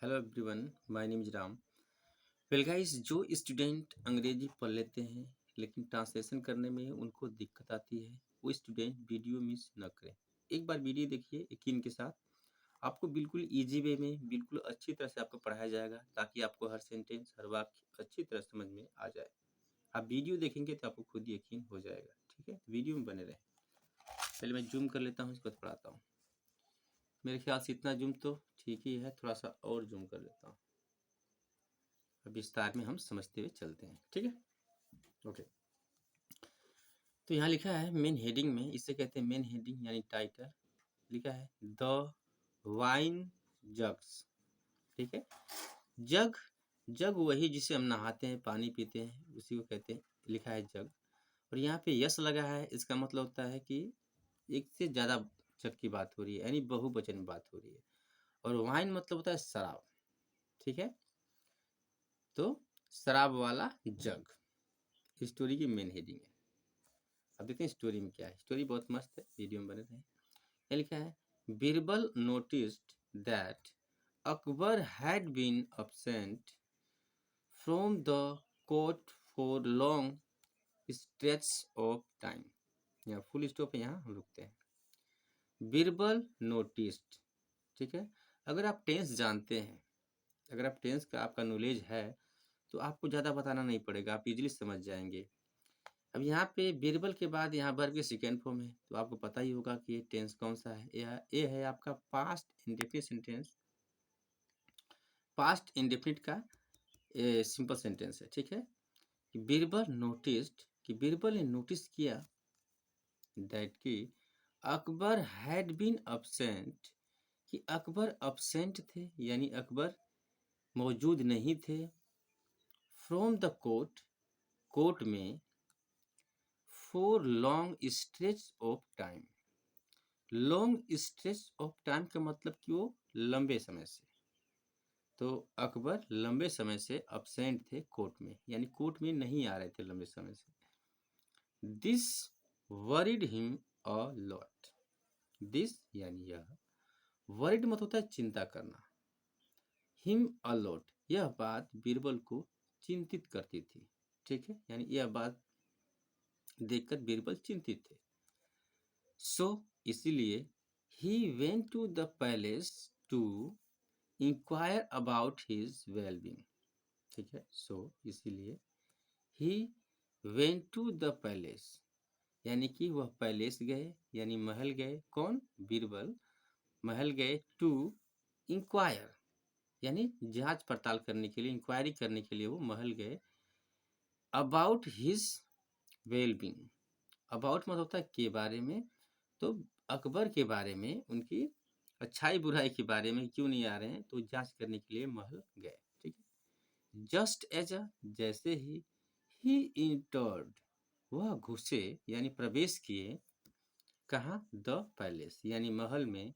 Hello everyone, my name is Ram. Well guys, जो student अंग्रेजी पढ़ लेते हैं लेकिन ट्रांसलेशन करने में उनको दिक्कत आती है, वो स्टूडेंट वीडियो मिस न करें। एक बार वीडियो देखिए यकीन के साथ। आपको बिल्कुल इजी वे में बिल्कुल अच्छी तरह से आपको पढ़ाया जाएगा ताकि आपको हर सेंटेंस हर वाक्य अच्छी तरह समझ में आ जाए। आप वीडियो देखेंगे तो आपको खुद यकीन हो जाएगा। ठीक है, वीडियो में बने रहें। पहले मैं जूम कर लेता हूँ, इसको पढ़ाता हूँ। मेरे ख्याल से इतना जूम तो ठीक ही है, थोड़ा सा और जूम कर लेता हूँ। विस्तार में हम समझते हुए चलते हैं। ठीक है, ओके। तो यहाँ लिखा है मेन हेडिंग में, इसे कहते हैं मेन हेडिंग यानी टाइटल। लिखा है द वाइन जग्स। ठीक है, जग, जग वही जिसे हम नहाते हैं, पानी पीते हैं, उसी को कहते हैं। लिखा है जग, और यहाँ पे यस लगा है, इसका मतलब होता है कि एक से ज्यादा जग की बात हो रही है, यानी बहुवचन में बात हो रही है। और वाइन मतलब होता है शराब। ठीक है, तो शराब वाला जग स्टोरी की मेन हेडिंग है। अब देखते हैं स्टोरी में क्या है। स्टोरी बहुत मस्त है, वीडियो में बने रहे। ये लिखा है Birbal noticed that Akbar had been absent from the court for long stretch of time. यहाँ फुल स्टॉप है, यहाँ हम रुकते हैं। बीरबल नोटिस्ड। ठीक है, अगर आप टेंस जानते हैं, अगर आप टेंस का आपका नॉलेज है तो आपको ज़्यादा बताना नहीं पड़ेगा, आप इजीली समझ जाएंगे। अब यहाँ पे बीरबल के बाद यहाँ वर्ब के सेकेंड फॉर्म है, तो आपको पता ही होगा कि ये टेंस कौन सा है। ये है आपका past indefinite sentence. Past indefinite का सिंपल सेंटेंस है। ठीक है, कि बीरबल नोटिस्ड, कि बीरबल ने नोटिस किया दैट कि अकबर हैड बीन absent, कि अकबर absent थे, यानी अकबर मौजूद नहीं थे। फ्रॉम द कोर्ट, कोर्ट में। For long stretch of time, long stretch of time का मतलब कि वो लंबे समय से। तो अकबर लंबे समय से अब्सेंट थे कोर्ट में, यानी कोर्ट में नहीं आ रहे थे लंबे समय से। This worried him a lot. This यानी यह, वरीड मतलब होता है चिंता करना। हिम अ लॉट, यह बात बीरबल को चिंतित करती थी। ठीक है, यानी यह बात देखकर बीरबल चिंतित थे। सो इसीलिए he went to the palace to inquire about his wellbeing. ठीक है, सो इसीलिए he went to the palace, यानी कि वह पैलेस गए, यानी महल गए। कौन? बीरबल महल गए। टू इंक्वायर, यानी जांच पड़ताल करने के लिए, इंक्वायरी करने के लिए वो महल गए। अबाउट हिज वेलबींग, अबाउट मतलब होता है के बारे में। तो अकबर के बारे में, उनकी अच्छाई बुराई के बारे में क्यों नहीं आ रहे हैं, तो जांच करने के लिए महल गए। ठीक है, जस्ट एज अ, जैसे ही इंटर्ड, वह घुसे यानी प्रवेश किए। कहाँ? द पैलेस, यानी महल में।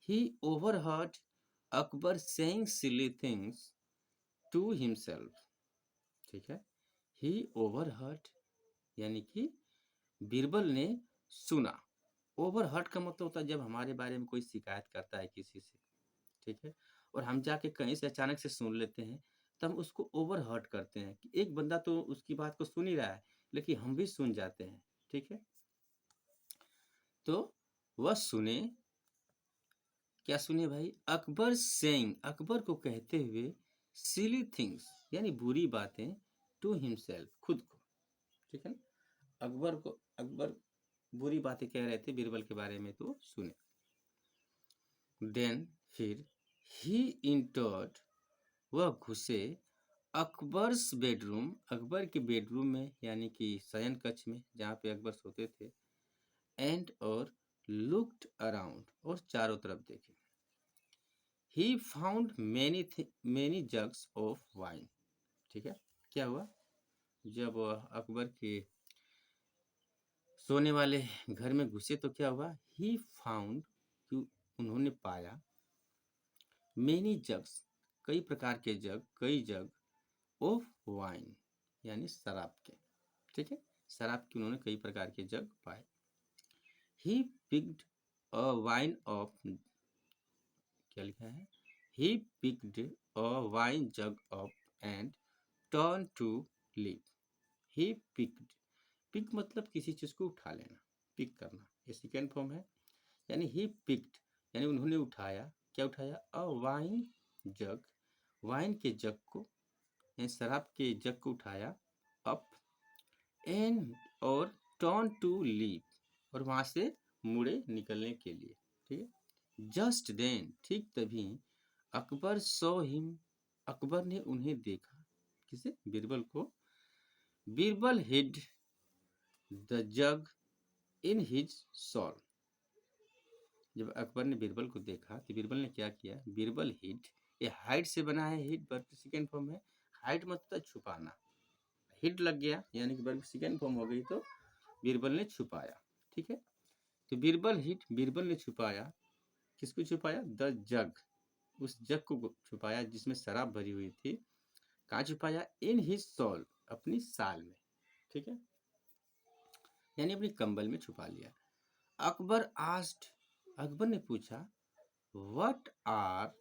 He overheard Akbar saying silly things to himself. ठीक है, ही ओवरहर्ड यानी कि बीरबल ने सुना। ओवरहर्ड का मतलब होता है जब हमारे बारे में कोई शिकायत करता है किसी से। ठीक है, और हम जाके कहीं से अचानक से सुन लेते हैं, तो हम उसको ओवरहर्ड करते हैं कि एक बंदा तो उसकी बात को सुन ही रहा है, लेकिन हम भी सुन जाते हैं। ठीक है, तो वह सुने। क्या सुने भाई? अकबर सेइंग, अकबर को कहते हुए, सिली थिंग्स यानी बुरी बातें, टू हिमसेल्फ, खुद को। ठीक है ना, अकबर को, अकबर बुरी बातें कह रहे थे बीरबल के बारे में, तो सुने। देन फिर ही इंटर्ड, वह घुसे। अकबर्स बेडरूम, अकबर के बेडरूम में, यानी कि शयन कक्ष में जहाँ पे अकबर सोते थे। एंड और लुक्ड अराउंड, और चारों तरफ देखे। He found many jugs of wine. ठीक है, क्या हुआ? जब वह अकबर के सोने वाले घर में घुसे तो क्या हुआ? ही फाउंड, उन्होंने पाया। मेनी जग्स, कई प्रकार के जग, कई जग। ऑफ वाइन, यानी शराब के। ठीक है, शराब के उन्होंने कई प्रकार के जग पाए। He picked a wine of, क्या लिखा है? He picked a wine jug up and turned to leave. He picked, pick मतलब किसी चीज को उठा लेना, पिक करना, ये सेकेंड फॉर्म है। यानी ही पिक्ड यानी उन्होंने उठाया, क्या उठाया? अ वाइन जग, वाइन के जग को यानी शराब के जग को उठाया, अप एंड और टर्न टू लीव, और वहां से मुड़े निकलने के लिए। ठीक है। जस्ट देन, ठीक तभी, अकबर सॉ हिम, अकबर ने उन्हें देखा, किसे? बीरबल को। Birbal hid the jug in his shawl, जब अकबर ने बीरबल को देखा तो बीरबल ने क्या किया? बीरबल हिड, ये हाइड से बना है, हिड वर्ब सेकेंड फॉर्म है। हाइड मतलब छुपाना, हिड लग गया यानी कि वर्ब सेकेंड फॉर्म हो गई, तो बीरबल ने छुपाया। ठीक है। तो बीरबल हिड, बीरबल ने छुपाया, किसको छुपाया? द जग, उस जग को छुपाया जिसमें शराब भरी हुई थी। कहाँ छुपाया? इन हिज शॉल, अपनी साल में। ठीक है, यानी अपनी कंबल में छुपा लिया। अकबर आस्क्ड, अकबर ने पूछा, व्हाट आर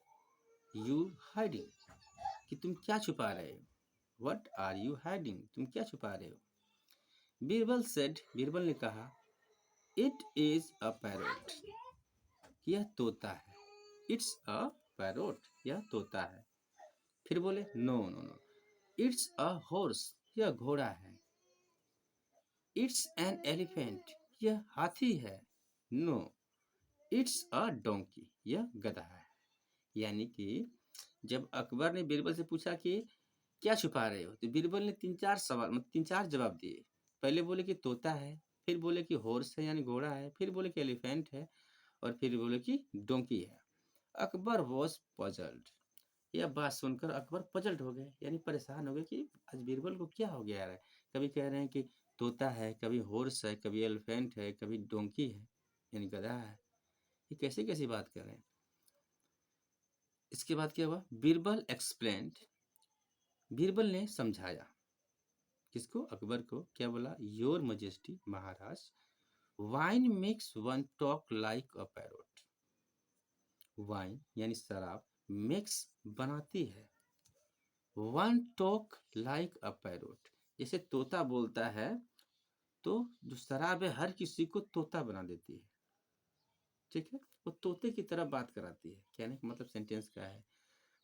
यू हाइडिंग, कि तुम क्या छुपा रहे हो? व्हाट आर यू हाइडिंग, तुम क्या छुपा रहे हो? बीरबल सेड, बीरबल ने कहा, इट इज अ पैरोट, यह तोता है। इट्स अ पैरोट, यह तोता है। फिर बोले, no no no, it's a horse, यह घोड़ा है। इट्स एन एलिफेंट, यह हाथी है। नो, इट्स अ डोंकी, यह गधा है। यानी कि जब अकबर ने बीरबल से पूछा कि क्या छुपा रहे हो, तो बीरबल ने तीन चार सवाल मतलब तीन चार जवाब दिए। पहले बोले कि तोता है, फिर बोले कि हॉर्स है यानी घोड़ा है, फिर बोले कि एलिफेंट है, और फिर बोले कि डोंकी है। अकबर वॉज पजल्ड, यह बात सुनकर अकबर पजल्ड हो गए, यानी परेशान हो गए कि आज बीरबल को क्या हो गया है। कभी कह रहे हैं कि तोता है, कभी हॉर्स है, कभी एलिफेंट है, कभी डोंकी है यानी गधा है, ये कैसे कैसी बात कर रहे हैं। इसके बाद क्या हुआ? बीरबल एक्सप्लेन्ड, बीरबल ने समझाया, किसको? अकबर को। क्या बोला? Your majesty, Maharaj, wine makes one talk like a parrot, wine यानी शराब, मेक्स बनाती है, वन टॉक लाइक अ पैरोट, जैसे तोता बोलता है, तो जो शराब है हर किसी को तोता बना देती है। ठीक है, वो तोते की तरह बात कराती है। कहने का मतलब सेंटेंस क्या है?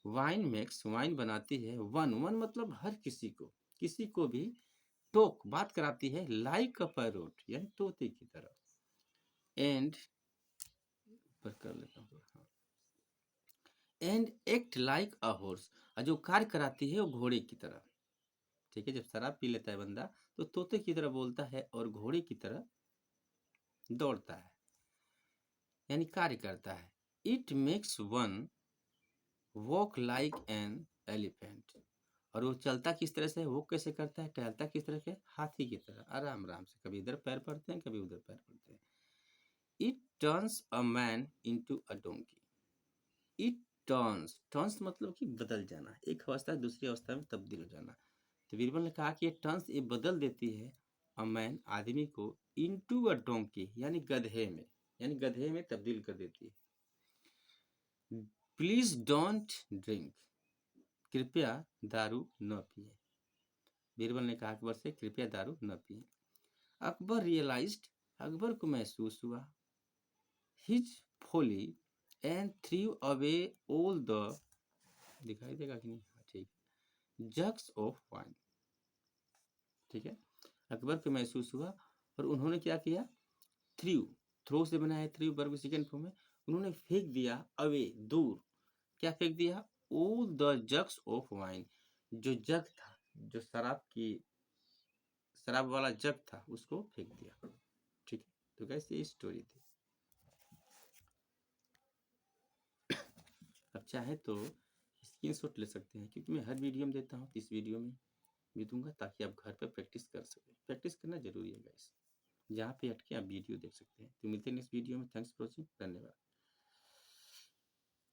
वाइन मेक्स, वाइन बनाती है, वन, वन मतलब हर किसी को, किसी को भी टोक बात कराती है, लाइक अ पैरोट यानी तोते की तरह। एंड पर कर लेता हूँ, हाँ, and act like a horse, और जो कार्य कराती है वो घोड़े की तरह। ठीक है, जब शराब पी लेता है बंदा तो तोते की तरह बोलता है और घोड़े की तरह दौड़ता है, यानी कार्य करता है। It makes one walk like an elephant, और वो चलता किस तरह से, वो कैसे करता है, टहलता किस तरह से, हाथी की तरह आराम आराम से, कभी इधर पैर पड़ते हैं, कभी उधर पैर पड़ते हैं। It turns a man into a donkey, it turns, turns मतलब कि बदल जाना, एक अवस्था दूसरी अवस्था में तब्दील हो जाना। तो बीरबल ने कहा कि ये टर्न्स, ये बदल देती है अ मैन, आदमी को, इनटू अ डोंकी यानी गधे में, यानी गधे में तब्दील कर देती है। प्लीज डोंट ड्रिंक, कृपया दारू न पिए, बीरबल ने कहा अकबर से, कृपया दारू न पिए। अकबर रियलाइज्ड, अकबर को महसूस हुआ, his folly and threw away all the, दिखाई देगा कि नहीं, हाँ ठीक, जग्स ऑफ वाइन। ठीक है, अकबर को महसूस हुआ और उन्होंने क्या किया? थ्रू, थ्रो से बना है, थ्रू वर्ब सेकंड फॉर्म है। उन्होंने फेंक दिया, अवे दूर, क्या फेंक दिया? All the jugs of wine, जो जग था, जो शराब की, शराब वाला जग था, उसको फेंक दिया। ठीक है, तो कैसे ये स्टोरी थी। अब चाहे तो स्क्रीनशॉट ले सकते हैं, क्योंकि मैं हर वीडियो में देता हूँ, इस वीडियो में भी दूंगा, ताकि आप घर पर प्रैक्टिस कर सकें। प्रैक्टिस करना जरूरी है गाइस, जहाँ पे अटके आप वीडियो देख सकते हैं। तो मिलते हैं नेक्स्ट वीडियो में। थैंक्स फॉर वॉचिंग, धन्यवाद।